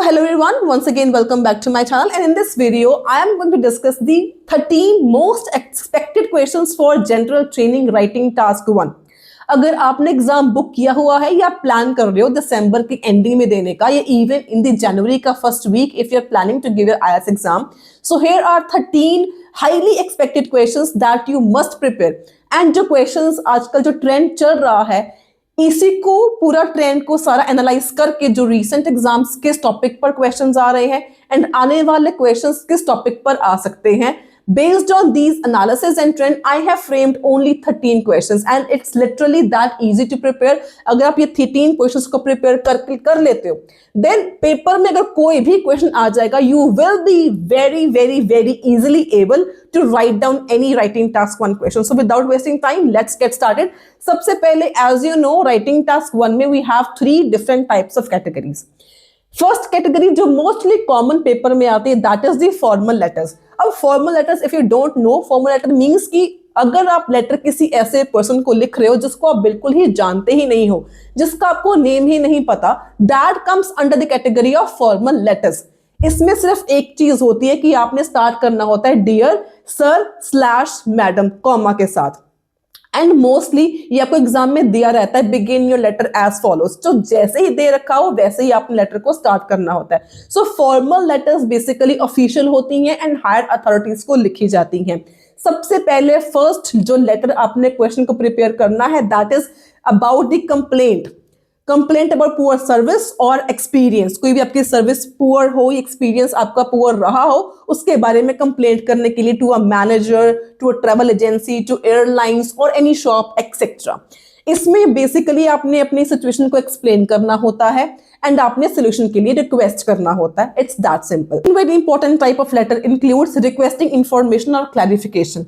hello everyone, once again welcome back to my channel, and in this video I am going to discuss the 13 most expected questions for general training writing task 1. अगर आपने exam book किया हुआ है या plan कर रहे हो दिसंबर की एंडिंग में देने का या इवन इन द जनवरी का first week if you are planning to give your IELTS exam, so here are 13 highly expected questions that you must prepare. And जो क्वेश्चंस आजकल जो ट्रेंड चल रहा है इसी को पूरा ट्रेंड को सारा एनालाइज करके जो रीसेंट एग्जाम्स किस टॉपिक पर क्वेश्चंस आ रहे हैं एंड आने वाले क्वेश्चंस किस टॉपिक पर आ सकते हैं. Based on these analysis and trend, I have framed only 13 questions and it's literally that easy to prepare. अगर आप ये 13 questions को prepare कर लेते हो, then paper में अगर कोई भी question आ जाएगा, you will be very easily able to write down any writing task 1 question. So without wasting time, let's get started. सबसे पहले, as you know, writing task 1 में we have 3 different types of categories. First category जो mostly common paper में आती है that is the formal letters. अब formal letters, if you don't know, formal letter means कि अगर आप लेटर किसी ऐसे पर्सन को लिख रहे हो जिसको आप बिल्कुल ही जानते ही नहीं हो, जिसका आपको नेम ही नहीं पता, that comes under the category of formal letters. इसमें सिर्फ एक चीज होती है कि आपने स्टार्ट करना होता है dear sir slash madam comma के साथ. एंड मोस्टली ये आपको एग्जाम में दिया रहता है begin your letter as follows. तो जैसे ही दे रखा हो वैसे ही आपने लेटर को स्टार्ट करना होता है. सो फॉर्मल लेटर्स बेसिकली ऑफिशियल होती हैं एंड हायर अथॉरिटीज को लिखी जाती हैं. सबसे पहले फर्स्ट जो लेटर आपने क्वेश्चन को प्रिपेयर करना है that is about the complaint about poor service और एक्सपीरियंस. कोई भी आपकी सर्विस पुअर हो, एक्सपीरियंस आपका पुअर रहा हो, उसके बारे में कंप्लेंट करने के लिए to a manager, to a travel agency, to airlines और एनी शॉप एक्सेट्रा. इसमें बेसिकली आपने अपनी सिचुएशन को एक्सप्लेन करना होता है एंड आपने सोल्यूशन के लिए रिक्वेस्ट करना होता है. It's that simple. Very important type of letter includes requesting information और क्लैरिफिकेशन,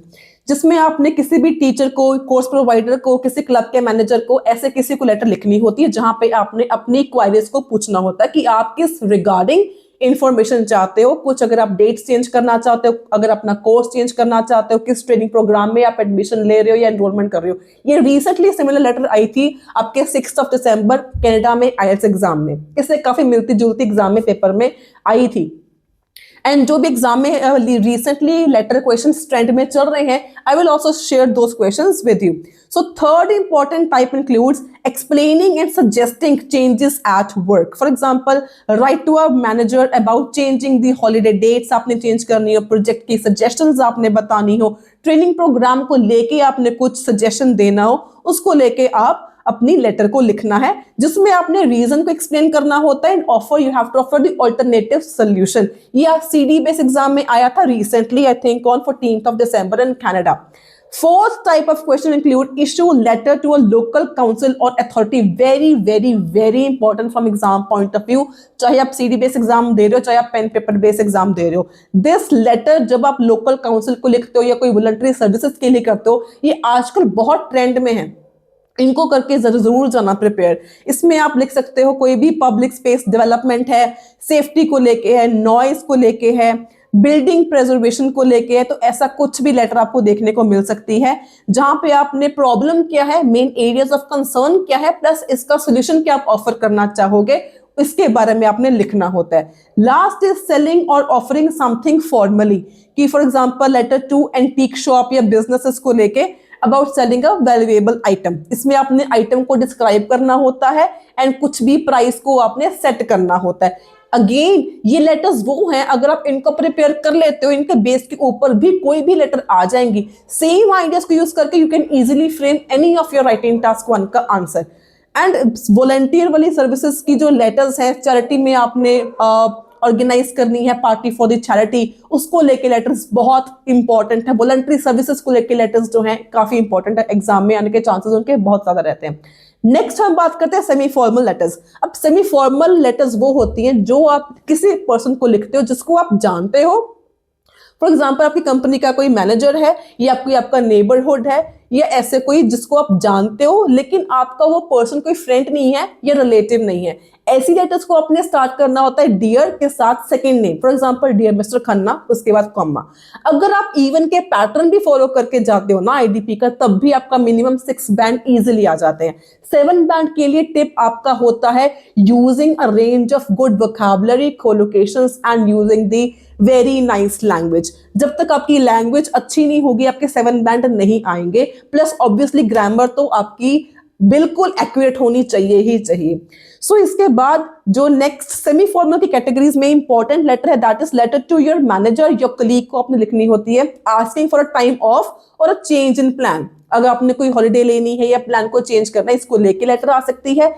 जिसमें आपने किसी भी टीचर को, कोर्स प्रोवाइडर को, किसी क्लब के मैनेजर को, ऐसे किसी को लेटर लिखनी होती है जहां पे आपने अपनी क्वायरीज को पूछना होता है कि आप किस रिगार्डिंग इंफॉर्मेशन चाहते हो. कुछ अगर आप डेट्स चेंज करना चाहते हो, अगर अपना कोर्स चेंज करना चाहते हो, किस ट्रेनिंग प्रोग्राम में आप एडमिशन ले रहे हो या एनरोलमेंट कर रहे हो. ये रिसेंटली सिमिलर लेटर आई थी आपके 6 दिसंबर कनाडा में IELTS एग्जाम में. इससे काफी मिलती जुलती एग्जाम में पेपर में आई थी. एंड जो भी एग्जाम में रिसेंटली लेटर क्वेश्चंस ट्रेंड में चल रहे हैं, I will also share those questions with you. So third important type includes explaining and suggesting changes at work. For example, write to a manager about changing the holiday dates आपने change करनी हो, project की suggestions आपने बतानी हो, training programme को लेके आपने कुछ सजेशन देना हो, उसको लेके आप अपनी लेटर को लिखना है जिसमें आपने रीजन को एक्सप्लेन करना होता है and offer you have to offer the alternative solution. ये CD बेस एग्जाम में आया था recently, I think on 14 December in Canada. Fourth type of question include issue letter to a local council or authority. Very important from exam point of view. चाहे आप CD base exam दे रहे हो, चाहे आप pen paper base exam दे रहे हो, this letter जब आप लोकल काउंसिल को लिखते हो या कोई वॉलंटरी सर्विसेज के लिए करते हो, ये आजकल बहुत ट्रेंड में है. इनको करके जरूर जाना प्रिपेयर. इसमें आप लिख सकते हो कोई भी पब्लिक स्पेस डेवलपमेंट है, सेफ्टी को लेके है, नॉइज को लेके है, बिल्डिंग प्रिजर्वेशन को लेके है. तो ऐसा कुछ भी लेटर आपको देखने को मिल सकती है जहां पे आपने प्रॉब्लम क्या है, मेन एरियाज ऑफ कंसर्न क्या है, प्लस इसका सोल्यूशन क्या आप ऑफर करना चाहोगे, इसके बारे में आपने लिखना होता है. लास्ट इज सेलिंग और ऑफरिंग समथिंग फॉर्मली, कि for example letter to antique shop या बिजनेसेस को लेके about selling a valuable item. इसमें आपने आइटम को डिस्क्राइब करना होता है एंड कुछ भी प्राइस को आपने सेट करना होता है. अगेन ये लेटर्स वो हैं, अगर आप इनको प्रिपेयर कर लेते हो, इनके बेस के ऊपर भी कोई भी लेटर आ जाएंगी. सेम आइडियाज को यूज करके you can easily frame any of your writing task 1 का आंसर. एंड वॉलंटियर वाली सर्विसेज की जो लेटर्स हैं, चैरिटी में आपने ऑर्गेनाइज करनी है पार्टी फॉर द चैरिटी, उसको लेके लेटर्स बहुत इंपॉर्टेंट है. वॉलंटरी सर्विसेज को लेके लेटर्स जो हैं काफी इंपॉर्टेंट है, एग्जाम में आने के चांसेस उनके बहुत ज्यादा रहते हैं. नेक्स्ट हम बात करते हैं सेमी फॉर्मल लेटर्स. अब सेमी फॉर्मल लेटर्स वो होती हैं जो आप किसी पर्सन को लिखते हो जिसको आप जानते हो. फॉर एग्जाम्पल, आपकी कंपनी का कोई मैनेजर है या आपका नेबरहुड है या ऐसे कोई जिसको आप जानते हो लेकिन आपका वो पर्सन कोई फ्रेंड नहीं है या रिलेटिव नहीं है, ऐसी लेटर्स को आपने स्टार्ट करना होता है डियर के साथ second name, for example dear mister Khanna, उसके बाद कॉमा। अगर आप इवन के पैटर्न भी फॉलो करके जाते हो ना आईडीपी का, तब भी आपका मिनिमम 6 बैंड इजीली आ जाते हैं। 7 बैंड के लिए टिप आपका होता है using a range of good vocabulary, collocations and using the very nice language. जब तक आपकी लैंग्वेज अच्छी नहीं होगी आपके 7 बैंड नहीं आएंगे। प्लस ऑब्वियसली ग्रामर तो आपकी बिल्कुल एक्यूरेट होनी चाहिए ही चाहिए। सो इसके बाद जो नेक्स्ट सेमी फॉर्मल की कैटेगरीज में इंपॉर्टेंट लेटर है, that is letter to your manager, your colleague को आपने लिखनी होती है asking for a time off और अ चेंज इन प्लान। अगर आपने कोई हॉलिडे लेनी है या प्लान को चेंज करना है, इसको लेके लेटर आ सकती है।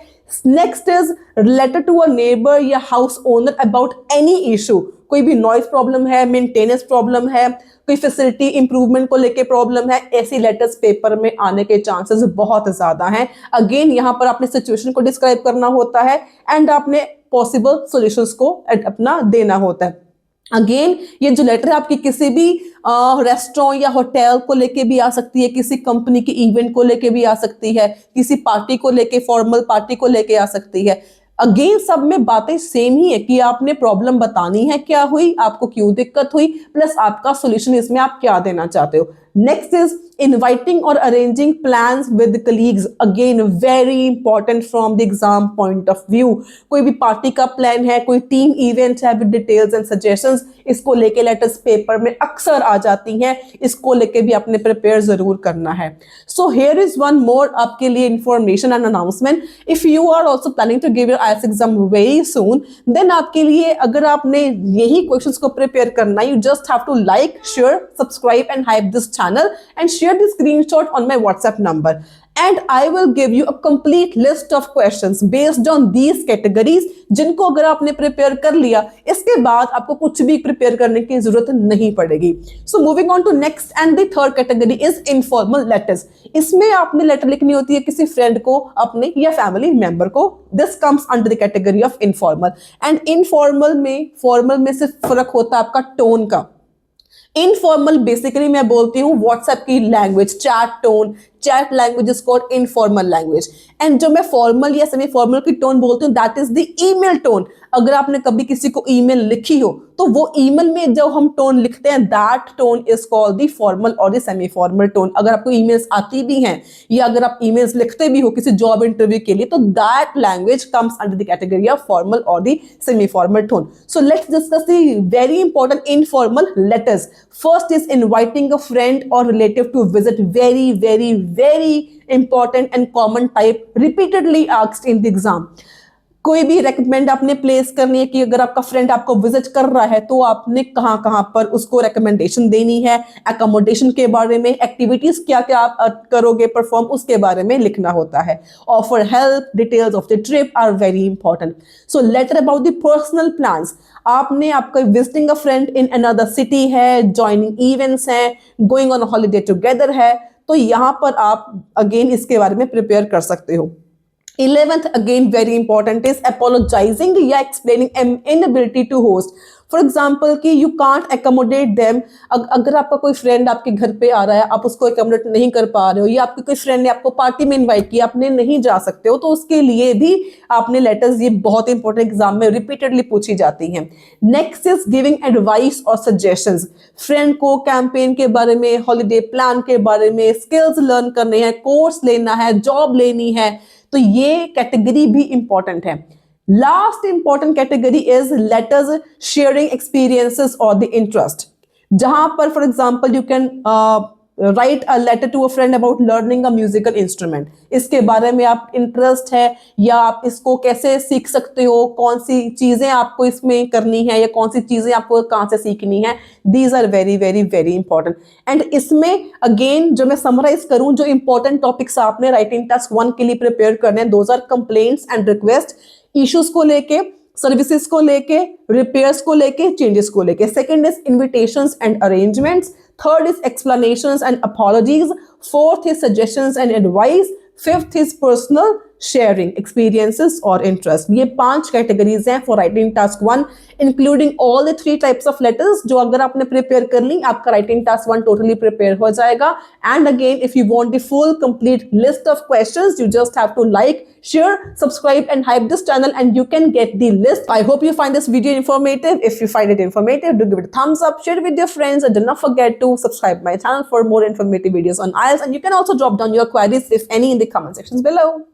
Next is letter to a neighbour या house owner about any issue, कोई भी नॉइज प्रॉब्लम है, मेंटेनेंस प्रॉब्लम है, कोई फैसिलिटी इंप्रूवमेंट को लेके प्रॉब्लम है, ऐसी लेटर्स पेपर में आने के चांसेस बहुत ज्यादा हैं। अगेन यहाँ पर आपने सिचुएशन को डिस्क्राइब करना होता है एंड आपने पॉसिबल सॉल्यूशंस को अपना देना होता है। अगेन ये जो लेटर है आपकी किसी भी रेस्टोरेंट या होटल को लेके भी आ सकती है, किसी कंपनी के इवेंट को लेके भी आ सकती है, किसी पार्टी को लेके, फॉर्मल पार्टी को लेके आ सकती है। अगेन सब में बातें सेम ही है कि आपने प्रॉब्लम बतानी है, क्या हुई, आपको क्यों दिक्कत हुई, प्लस आपका सॉल्यूशन इसमें आप क्या देना चाहते हो। नेक्स्ट इज इनवाइटिंग और arranging plans with colleagues, again very important from the exam point of view. कोई भी पार्टी का प्लान है, कोई टीम इवेंट है विद डिटेल्स एंड सजेशंस, इसको लेके लेटर्स पेपर में अक्सर आ जाती हैं, इसको लेके भी आपने प्रिपेयर जरूर करना है। So here is one more आपके लिए information and announcement, if you are also planning to give your IELTS exam very soon, then आपके लिए अगर आपने यही क्वेश्चंस को प्रिपेयर करना, you just have to like, share, subscribe and hype this channel and share the screenshot on my WhatsApp number, and I will give you a complete list of questions based on these categories, जिनको अगर आपने prepare कर लिया इसके बाद आपको कुछ भी प्रिपेयर करने की जरूरत नहीं पड़ेगी। So moving on to next and the third category is informal letters। इसमें आपने लेटर लिखनी होती है किसी फ्रेंड को, अपने या फैमिली मेंबर को। This comes under the category of informal, and informal में फॉर्मल में सिर्फ फर्क होता है आपका टोन का। इनफॉर्मल बेसिकली मैं बोलती हूँ व्हाट्सएप की language, chat tone, chat language is called informal language. And जो मैं फॉर्मल या सेमी फॉर्मल की टोन बोलती हूँ that is the email tone. अगर आपने कभी किसी को ईमेल लिखी हो तो वो ईमेल में जो हम टोन लिखते हैं that tone is called the formal और द सेमी फॉर्मल टोन। अगर आपको ईमेल्स आती भी हैं या अगर आप ईमेल्स लिखते भी हो किसी जॉब इंटरव्यू के लिए, तो that language comes under the category of formal और the semi formal tone. So let's discuss the very important informal letters. First is inviting a friend or relative to visit, very very very important and common type repeatedly asked in the exam। कोई भी recommend आपने place करनी है कि अगर आपका friend आपको visit कर रहा है तो आपने कहां कहां पर उसको रेकमेंडेशन देनी है, अकोमोडेशन के बारे में, एक्टिविटीज क्या क्या आप करोगे परफॉर्म, उसके बारे में लिखना होता है। Offer help, details of the trip are very important. So letter about the personal plans, आपने आपका visiting a friend in another city है, ज्वाइनिंग इवेंट्स हैं, गोइंग ऑन हॉलीडे टुगेदर है, तो यहां पर आप अगेन इसके बारे में प्रिपेयर कर सकते हो। 11th again very important is apologizing या explaining an inability to host। For example कि यू कांट एकोमोडेट देम, अगर आपका कोई फ्रेंड आपके घर पे आ रहा है, आप उसको एकोमोडेट नहीं कर पा रहे हो, या आपके कोई फ्रेंड ने आपको पार्टी में इनवाइट किया, आपने नहीं जा सकते हो, तो उसके लिए भी आपने लेटर्स, ये बहुत इंपॉर्टेंट एग्जाम में रिपीटेडली पूछी जाती हैं। नेक्स्ट इज गिविंग एडवाइस और सजेशंस, फ्रेंड को कैंपेन के बारे में, हॉलीडे प्लान के बारे में, स्किल्स लर्न करने हैं, कोर्स लेना है, जॉब लेनी है, तो ये कैटेगरी भी इंपॉर्टेंट है। Last important category is letters sharing experiences और द इंटरेस्ट, जहां पर for example you can write a letter to a friend about learning a musical instrument, इसके बारे में आप इंटरेस्ट है या आप इसको कैसे सीख सकते हो, कौन सी चीजें आपको इसमें करनी है या कौन सी चीजें आपको कहां से सीखनी है, these are very very very important. And इसमें अगेन जो मैं समराइज करूं, जो इंपॉर्टेंट टॉपिक्स आपने राइटिंग टास्क 1 के लिए प्रिपेयर करने हैं, those are complaints and request, issues को लेके, सर्विसेज को लेके, रिपेयर्स को लेके, चेंजेस को लेके। Second is invitations and arrangements, third is explanations and apologies, fourth is suggestions and advice, fifth is personal sharing experiences or interest. ये 5 categories हैं for writing task 1, including all the 3 types of letters जो अगर आपने prepare कर ली आपका writing task 1 totally prepare हो जाएगा. And again, if you want the full complete list of questions, you just have to like, share, subscribe and hype this channel and you can get the list. I hope you find this video informative. If you find it informative, do give it a thumbs up, share it with your friends, and do not forget to subscribe my channel for more informative videos on IELTS. And you can also drop down your queries, if any, in the comment sections below.